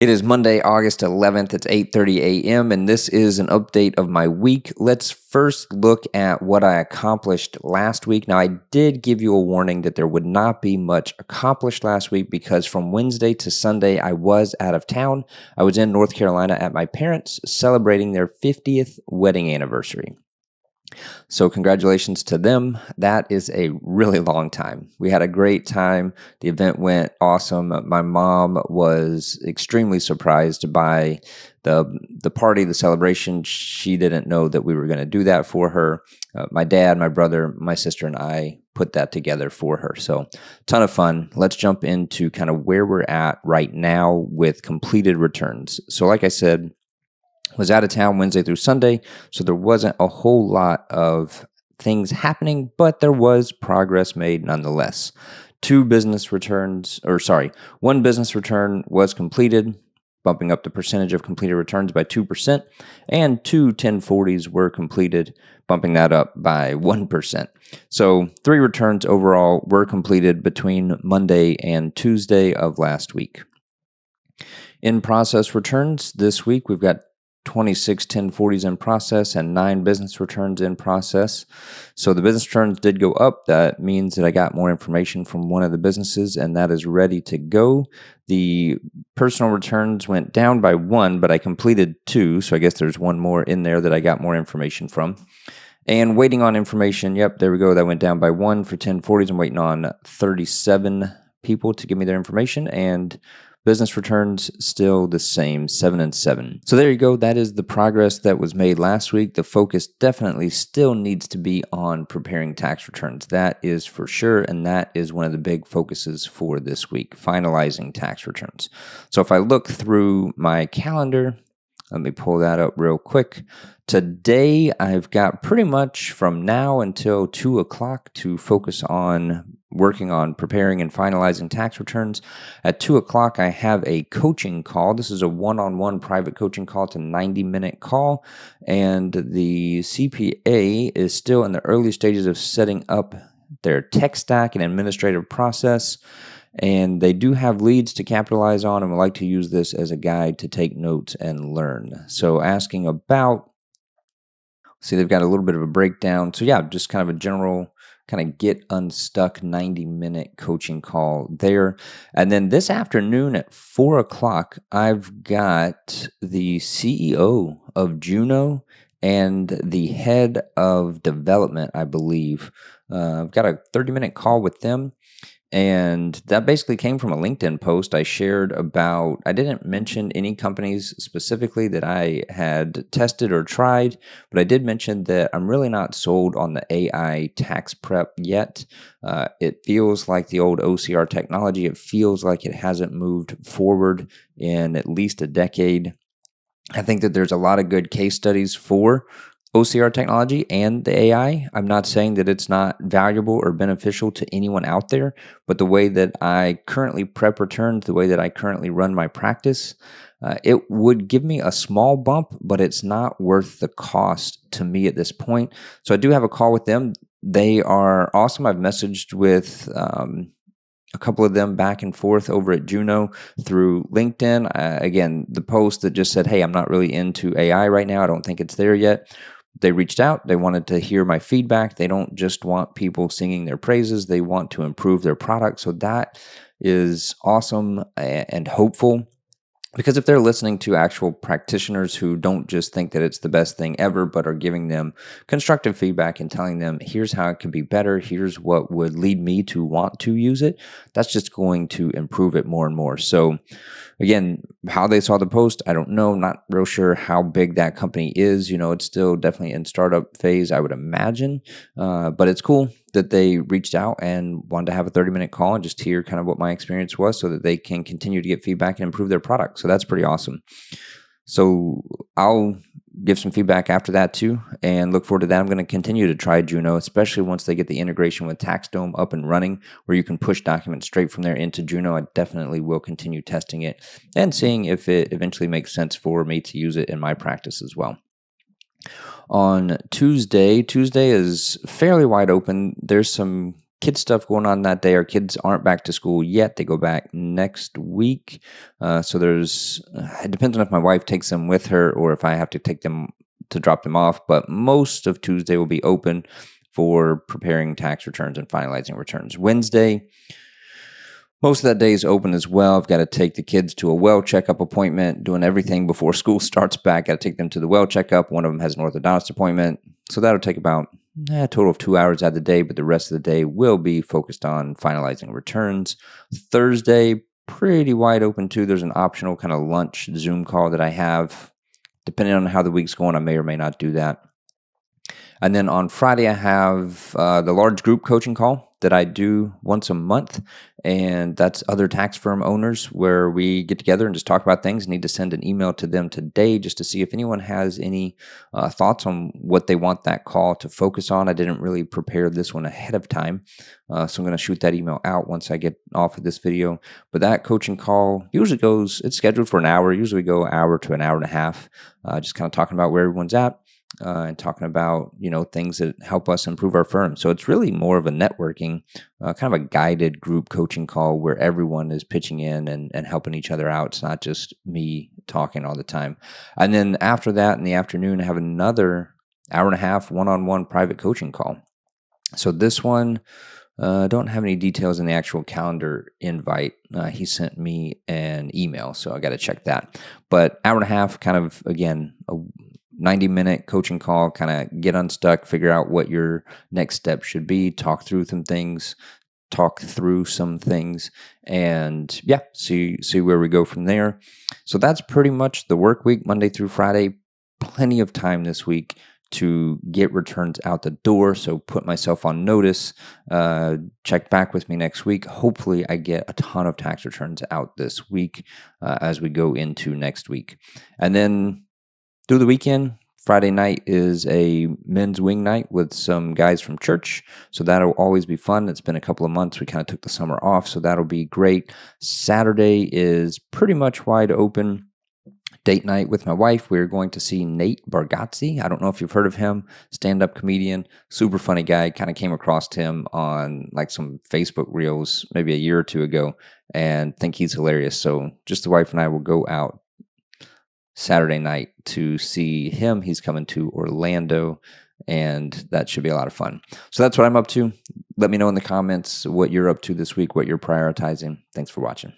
It is Monday, August 11th. It's 8:30 a.m., and this is an update of my week. Let's first look at what I accomplished last week. Now, I did give you a warning that there would not be much accomplished last week because from Wednesday to Sunday, I was out of town. I was in North Carolina at my parents' celebrating their 50th wedding anniversary. So congratulations to them. That is a really long time. We had a great time. The event went awesome. My mom was extremely surprised by the party, the celebration. She didn't know that we were going to do that for her. My dad, my brother, my sister, and I put that together for her. So ton of fun. Let's jump into kind of where we're at right now with completed returns. So like I said, was out of town Wednesday through Sunday, so there wasn't a whole lot of things happening, but there was progress made nonetheless. One business return was completed, bumping up the percentage of completed returns by 2%, and two 1040s were completed, bumping that up by 1%. So 3 returns overall were completed between Monday and Tuesday of last week. In process returns this week, we've got 26 1040s in process and 9 business returns in process. So the business returns did go up. That means that I got more information from one of the businesses and that is ready to go. The personal returns went down by 1, but I completed 2. So I guess there's one more in there that I got more information from. And waiting on information, yep, there we go. That went down by 1 for 1040s. I'm waiting on 37 people to give me their information, and business returns still the same, 7 and 7. So there you go. That is the progress that was made last week. The focus definitely still needs to be on preparing tax returns. That is for sure, and that is one of the big focuses for this week, finalizing tax returns. So if I look through my calendar, let me pull that up real quick. Today, I've got pretty much from now until 2 o'clock to focus on working on preparing and finalizing tax returns. At 2 o'clock, I have a coaching call. This is a one-on-one private coaching call. It's a 90-minute call, and the CPA is still in the early stages of setting up their tech stack and administrative process. And they do have leads to capitalize on and would like to use this as a guide to take notes and learn. So asking about, see, they've got a little bit of a breakdown. So yeah, just kind of a general kind of get unstuck 90-minute coaching call there. And then this afternoon at 4 o'clock, I've got the CEO of Juno and the head of development, I believe. I've got a 30-minute call with them. And that basically came from a LinkedIn post I shared about, I didn't mention any companies specifically that I had tested or tried, but I did mention that I'm really not sold on the AI tax prep yet. It feels like the old OCR technology. It feels like it hasn't moved forward in at least a decade. I think that there's a lot of good case studies for OCR technology and the AI. I'm not saying that it's not valuable or beneficial to anyone out there, but the way that I currently prep returns, the way that I currently run my practice, it would give me a small bump, but it's not worth the cost to me at this point. So I do have a call with them. They are awesome. I've messaged with a couple of them back and forth over at Juno through LinkedIn. Again, the post that just said, hey, I'm not really into AI right now. I don't think it's there yet. They reached out. They wanted to hear my feedback. They don't just want people singing their praises. They want to improve their product. So that is awesome and hopeful. Because if they're listening to actual practitioners who don't just think that it's the best thing ever, but are giving them constructive feedback and telling them, here's how it could be better, here's what would lead me to want to use it, that's just going to improve it more and more. So again, how they saw the post, I don't know. Not real sure how big that company is. It's still definitely in startup phase, I would imagine. But it's cool that they reached out and wanted to have a 30-minute call and just hear kind of what my experience was so that they can continue to get feedback and improve their product. So that's pretty awesome. So I'll give some feedback after that too and look forward to that. I'm going to continue to try Juno, especially once they get the integration with TaxDome up and running where you can push documents straight from there into Juno. I definitely will continue testing it and seeing if it eventually makes sense for me to use it in my practice as well. On Tuesday is fairly wide open. There's some kid stuff going on that day. Our kids aren't back to school yet. They go back next week. So it depends on if my wife takes them with her or if I have to take them to drop them off. But most of Tuesday will be open for preparing tax returns and finalizing returns. Wednesday, most of that day is open as well. I've got to take the kids to a well checkup appointment, doing everything before school starts back. Got to take them to the well checkup. One of them has an orthodontist appointment. So that'll take about a total of 2 hours out of the day, but the rest of the day will be focused on finalizing returns. Thursday, pretty wide open too. There's an optional kind of lunch Zoom call that I have. Depending on how the week's going, I may or may not do that. And then on Friday, I have the large group coaching call that I do once a month. And that's other tax firm owners where we get together and just talk about things. I need to send an email to them today just to see if anyone has any thoughts on what they want that call to focus on. I didn't really prepare this one ahead of time. So I'm going to shoot that email out once I get off of this video. But that coaching call usually it's scheduled for an hour, usually go an hour to an hour and a half, just kind of talking about where everyone's at. And talking about, things that help us improve our firm. So it's really more of a networking, kind of a guided group coaching call where everyone is pitching in and helping each other out. It's not just me talking all the time. And then after that in the afternoon, I have another hour and a half one-on-one private coaching call. So this one, don't have any details in the actual calendar invite. He sent me an email, so I got to check that. But hour and a half, kind of, again, a 90-minute coaching call, kind of get unstuck, figure out what your next step should be, talk through some things, and see where we go from there. So that's pretty much the work week, Monday through Friday. Plenty of time this week to get returns out the door. So put myself on notice, check back with me next week. Hopefully I get a ton of tax returns out this week as we go into next week. And then through the weekend, Friday night is a men's wing night with some guys from church. So that'll always be fun. It's been a couple of months. We kind of took the summer off, so that'll be great. Saturday is pretty much wide open. Date night with my wife. We're going to see Nate Bargatze. I don't know if you've heard of him. Stand-up comedian, super funny guy. Kind of came across him on like some Facebook reels maybe a year or two ago and think he's hilarious. So just the wife and I will go out Saturday night to see him. He's coming to Orlando, and that should be a lot of fun. So that's what I'm up to. Let me know in the comments what you're up to this week, what you're prioritizing. Thanks for watching.